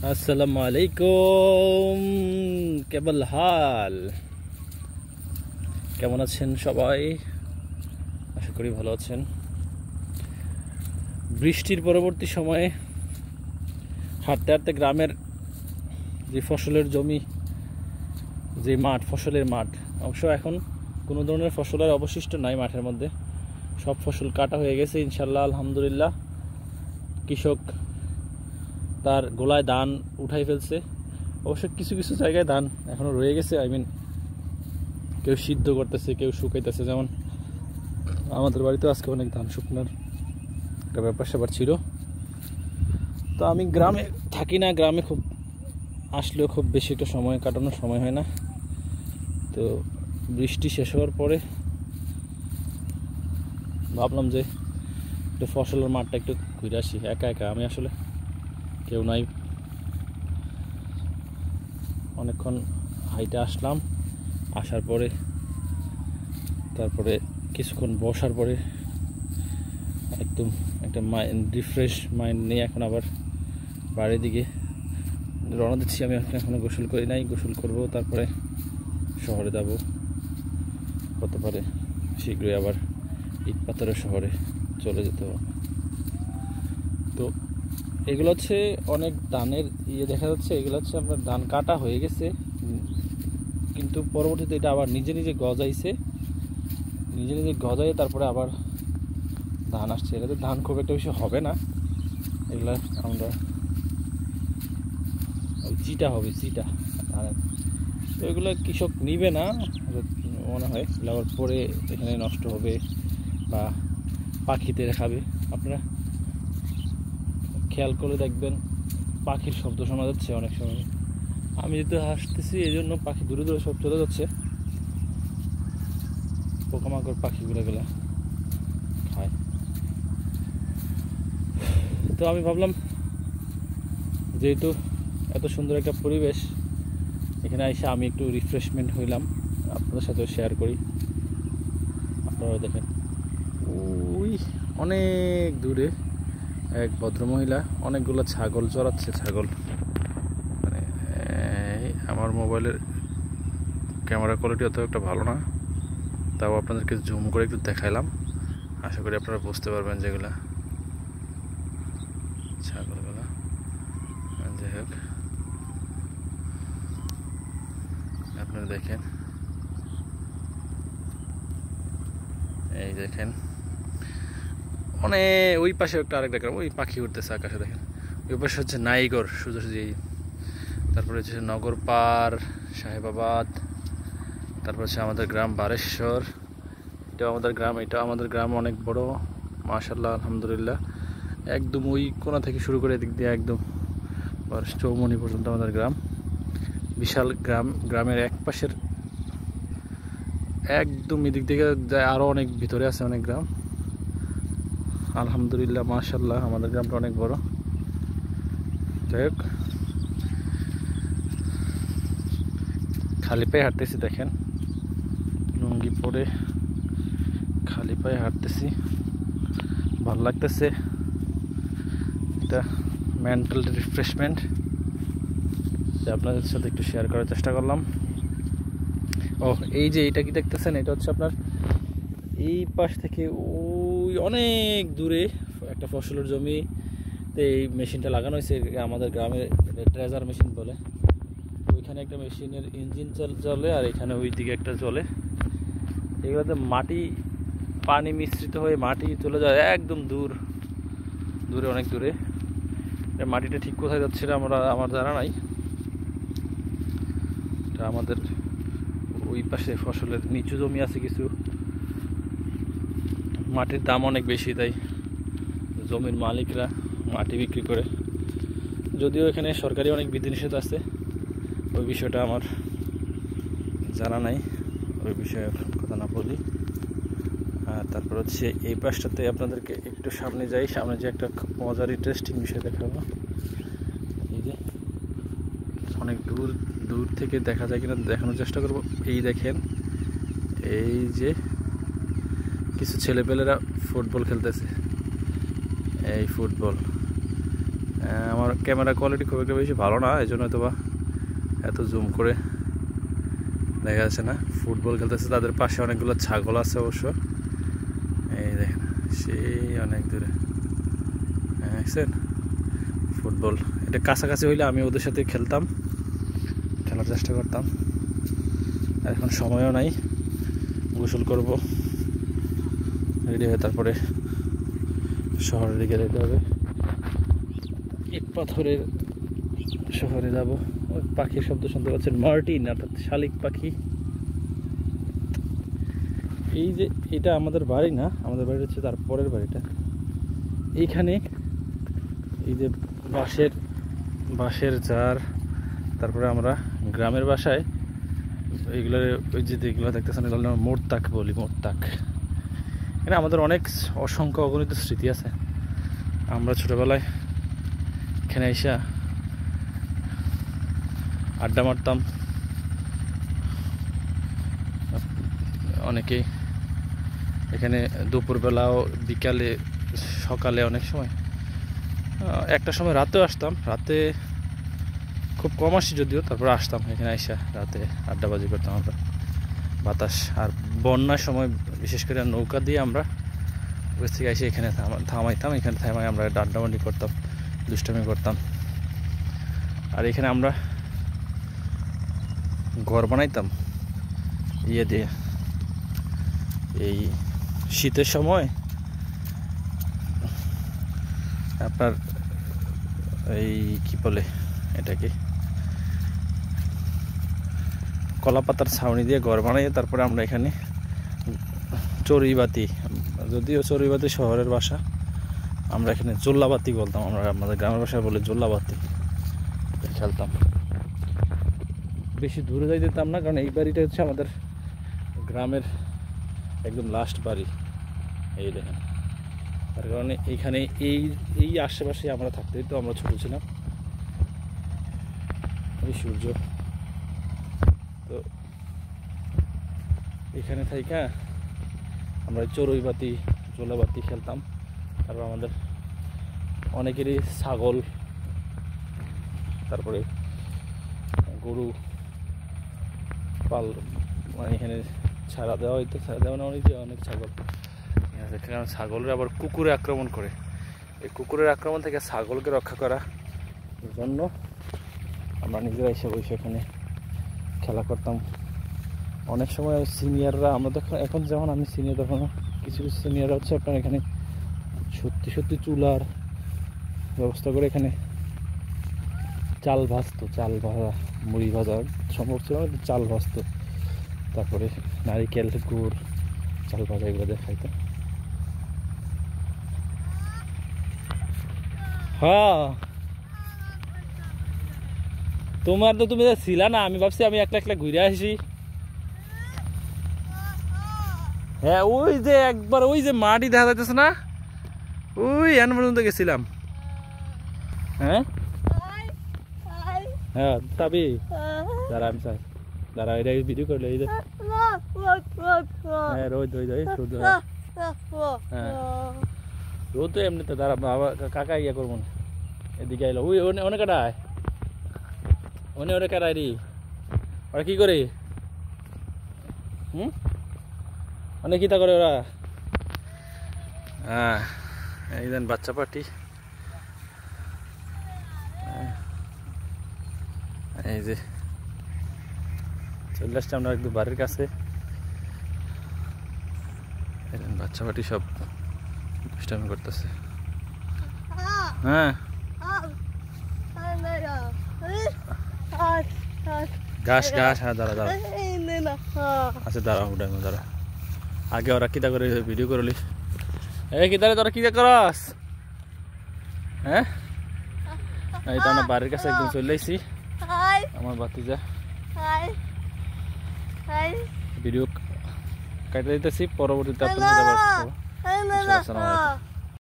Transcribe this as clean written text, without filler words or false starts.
আসসালামু আলাইকুম। কেবল হাল, কেমন আছেন সবাই? আশা করি ভালো আছেন। বৃষ্টির পরবর্তী সময়ে হাঁটতে হাঁটতে গ্রামের যে ফসলের জমি, যে মাঠ, ফসলের মাঠ অবশ্য এখন কোনো ধরনের ফসলের অবশিষ্ট নাই মাঠের মধ্যে। সব ফসল কাটা হয়ে গেছে ইনশাল্লাহ, আলহামদুলিল্লাহ। কৃষক তার গোলায় ধান উঠাই ফেলছে। অবশ্য কিছু কিছু জায়গায় ধান এখনও রয়ে গেছে। কেউ সিদ্ধ করতেছে, কেউ শুকাইতেছে। যেমন আমাদের বাড়িতেও আজকে অনেক ধান শুকনোর একটা ব্যাপার স্যাপার ছিল। তো আমি গ্রামে থাকি না, গ্রামে খুব আসলেও খুব বেশি একটা সময় কাটানোর সময় হয় না। তো বৃষ্টি শেষ হওয়ার পরে ভাবলাম যে একটু ফসলের মাঠটা একটু ঘুরে আসি। একা একা আমি, আসলে কেউ নাই। অনেকক্ষণ হাইটে আসলাম, আসার পরে তারপরে কিছুক্ষণ বসার পরে একদম একটা রিফ্রেশ মাইন্ড নিয়ে এখন আবার বাড়ির দিকে রওনা দিচ্ছি। আমি এখনও গোসল করি নাই, গোসল করব, তারপরে শহরে যাব। হতে পারে শীঘ্রই আবার ইট পাথরের শহরে চলে যেতে হবে। তো এগুলো হচ্ছে অনেক ধানের দেখা যাচ্ছে। এগুলো হচ্ছে আপনার ধান কাটা হয়ে গেছে, কিন্তু পরবর্তীতে এটা আবার নিজে নিজে গজাইছে। নিজে নিজে গজাই তারপরে আবার ধান আসছে। এটাতে ধান খুব একটা বেশি হবে না। এগুলা আমরা চিটা হবে, চিটা ধানের। তো এগুলো কৃষক নিবে না মনে হয়। এগুলো আবার পরে এখানে নষ্ট হবে বা পাখিতে খাবে। আপনারা খেয়াল করে দেখবেন পাখির শব্দ শোনা যাচ্ছে অনেক সময়। আমি যেহেতু হাসতেছি এই জন্য পাখি দূরে দূরে সব চলে যাচ্ছে। পোকামাকড় পাখিগুলো খায়। তো আমি ভাবলাম যেহেতু এত সুন্দর একটা পরিবেশ, এখানে এসে আমি একটু রিফ্রেশমেন্ট হইলাম, আপনাদের সাথে শেয়ার করি। আপনারা দেখেন ওই অনেক দূরে এক ভদ্রমহিলা অনেকগুলো ছাগল চড়াচ্ছে। ছাগল মানে আমার মোবাইলের ক্যামেরা কোয়ালিটি অত একটা ভালো না, তাও আপনাদেরকে জুম করে একটু দেখাইলাম। আশা করি আপনারা বুঝতে পারবেন যেগুলা ছাগলগুলা। যাই হোক, আপনারা দেখেন, এই দেখেন ওই পাশে একটা আরেকটা গ্রাম, ওই পাখি উঠতেছে আকাশে দেখেন। ওই পাশে হচ্ছে নাইগর সোজাসুজি। তারপরে হচ্ছে নগর পার, সাহেবাবাদ। তারপর হচ্ছে আমাদের গ্রাম বারেশ্বর। এটাও আমাদের গ্রাম অনেক বড়, মাশাআল্লাহ, আলহামদুলিল্লাহ। একদম ওই কোণা থেকে শুরু করে এদিক দিয়ে একদম চৌমনি পর্যন্ত আমাদের গ্রাম। বিশাল গ্রাম। গ্রামের এক পাশের একদম এদিক থেকে যায় আরও অনেক ভিতরে আছে অনেক গ্রাম। আলহামদুলিল্লাহ, মাশাআল্লাহ, আমাদের গ্রামটা অনেক বড়। যাই হোক, খালি পায়ে হাঁটতেছি দেখেন, লুঙ্গি পরে খালি পায়ে হাঁটতেছি, ভালো লাগতেছে। এটা মেন্টাল রিফ্রেশমেন্ট, আপনাদের সাথে একটু শেয়ার করার চেষ্টা করলাম। এই যে এটা কি দেখতেছেন, এটা হচ্ছে আপনার এই পাশ থেকে ওই অনেক দূরে একটা ফসলের জমি। এই মেশিনটা লাগানো হয়েছে আমাদের গ্রামে, ট্রেজার মেশিন বলে। ওইখানে একটা মেশিনের ইঞ্জিন চলে, আর এখানে ওই দিকে একটা চলে। এগুলোতে মাটি, পানি মিশ্রিত হয়ে মাটি চলে যায় একদম দূরে, অনেক দূরে। মাটিটা ঠিক কোথায় যাচ্ছে আমার জানা নাই। এটা আমাদের ওই পাশে ফসলের নিচু জমি আছে কিছু, মাটির দাম অনেক বেশি, তাই জমির মালিকরা মাটি বিক্রি করে। যদিও এখানে সরকারি অনেক বিধিনিষেধ আছে, ওই বিষয়টা আমার জানা নাই, ওই বিষয়ে কথা না বলি। আর তারপর হচ্ছে এই পাশটাতে আপনাদেরকে একটু সামনে যাই, সামনে যে একটা খুব মজার ইন্টারেস্টিং বিষয় দেখাবো। এই যে অনেক দূর থেকে দেখা যায় কিনা দেখানোর চেষ্টা করব। এই দেখেন, এই যে কিছু ছেলেপেলেরা ফুটবল খেলতেছে। এই ফুটবল আমার আমার ক্যামেরা কোয়ালিটি খুব একটা বেশি ভালো না, এই জন্য হয়তো বা এত জুম করে দেখা যাচ্ছে না। ফুটবল খেলতেছে, তাদের পাশে অনেকগুলো ছাগল আছে অবশ্য, এই দেখেন সেই অনেক দূরে দেখছেন ফুটবল। এটা কাছাকাছি হইলে আমি ওদের সাথে খেলতাম, খেলার চেষ্টা করতাম। আর এখন সময়ও নাই, গোসল করব, রেডি হয়ে তারপরে শহরের দিকে যেতে হবে। ইট পাথরের শহরে যাব। ওই পাখির শব্দ শুনতে পাচ্ছেন, মার্টিন অর্থাৎ শালিক পাখি। এই যে এটা আমাদের বাড়ি না, আমাদের বাড়ি হচ্ছে তার পরের বাড়িটা। এইখানে এই যে বাঁশের জার, তারপরে আমরা গ্রামের বাসায় এইগুলো, ওই যে যেগুলো দেখতেছেন এগুলো আমরা মোরতাক বলি, মোরতাক। এখানে আমাদের অনেক অসংখ্য অগণিত স্মৃতি আছে। আমরা ছোটোবেলায় এখানে এসে আড্ডা মারতাম, অনেকেই এখানে দুপুরবেলাও, বিকালে, সকালে, অনেক সময় একটা সময় রাতেও আসতাম। রাতে খুব কম আসি যদিও, তারপর আসতাম এখানে এসে রাতে আড্ডাবাজি করতাম আমরা। বাতাস আর বন্যার সময় বিশেষ করে নৌকা দিয়ে আমরা ওই থেকে এসে এখানে থামাইতাম, এখানে থামাই আমরা আড্ডাবাজি করতাম, দুষ্টামি করতাম। আর এখানে আমরা ঘর বানাইতাম ইয়ে দিয়ে, এই শীতের সময় আপনার এই কি বলে এটাকে, কলা পাতার ছাউনি দিয়ে ঘর বানাই। তারপরে আমরা এখানে চড়ুইবাতি, যদিও চড়ুইবাতি শহরের বাসা, আমরা এখানে জোল্লাবাতি বলতাম, আমরা আমাদের গ্রামের ভাষায় বলে জোল্লাবাতি খেলতাম। বেশি দূরে যাই যেতাম না, কারণ এই বাড়িটা হচ্ছে আমাদের গ্রামের একদম লাস্ট বাড়ি। এই দেখেন, তার কারণে এইখানে এই আশেপাশে আমরা থাকতেই তো, আমরা ছোটো ছিলাম। এই সূর্য তো এখানে থাইকা আমরা চড়ুইবাতি, জোলাবাতি খেলতাম। তারপর আমাদের অনেকেরই ছাগল, তারপরে গরু মানে এখানে ছাড়া দেওয়া হইতো, ছাড়া দেওয়া না অনেক ছাগল। কারণ ছাগলের আবার কুকুরে আক্রমণ করে, এই কুকুরের আক্রমণ থেকে ছাগলকে রক্ষা করার জন্য আমরা নিজেরা এসে বসে এখানে খেলা করতাম। অনেক সময় সিনিয়ররা, আমরা তো এখন যেমন আমি সিনিয়র, তখন কিছু কিছু সিনিয়ররা হচ্ছে আপনার এখানে সত্যি চুলার ব্যবস্থা করে এখানে চাল ভাজতো, চাল ভাজা, মুড়ি ভাজা সম্ভব ছিল না, চাল ভাজতো। তারপরে নারিকেল গুড়, চাল ভাজা এগুলো দিয়ে খাইতো। হ্যাঁ, তোমার তো তুমি ছিলা না, আমি ভাবছি আমি একলা ঘুরে আসি। হ্যাঁ, ওই যে একবার ওই যে মাটি দেখা যাইতেছে না, ওই এন পর্যন্ত গেছিলাম। হ্যাঁ হ্যাঁ, তাবি দাঁড়া, আমি চাই দাঁড়া, এটা ভিডিও করলে এই যে হ্যাঁ রোদ রোদ, হ্যাঁ রোদ তো এমনিতে দাঁড়া, বাবা কাকা ইয়া করবো না, এদিকে আইলো। ওই অনেক কাটায়, অনেক কাটায় রে, ওরা কি করে? অনেক কিতা করে ওরা? হ্যাঁ, এই দেন বাচ্চা পার্টি, এই যে চলে আসছে আমরা একদম বাড়ির কাছে। বাচ্চা পার্টি সব দুষ্টামি করতেছে। হ্যাঁ, ঘাস, হ্যাঁ দাঁড়া, আচ্ছা দাঁড়া, দাঁড়া, আগে ওরা কিতা করে ভিডিও করলি? এই কিতা রে, তোরা কিতা করস? হ্যাঁ, এই তো আমরা বাড়ির কাছে একদম চলে আসছি। আমার ভাতিজা ভিডিও কাটে দিতেছি, পরবর্তীতে আপনাদের আবার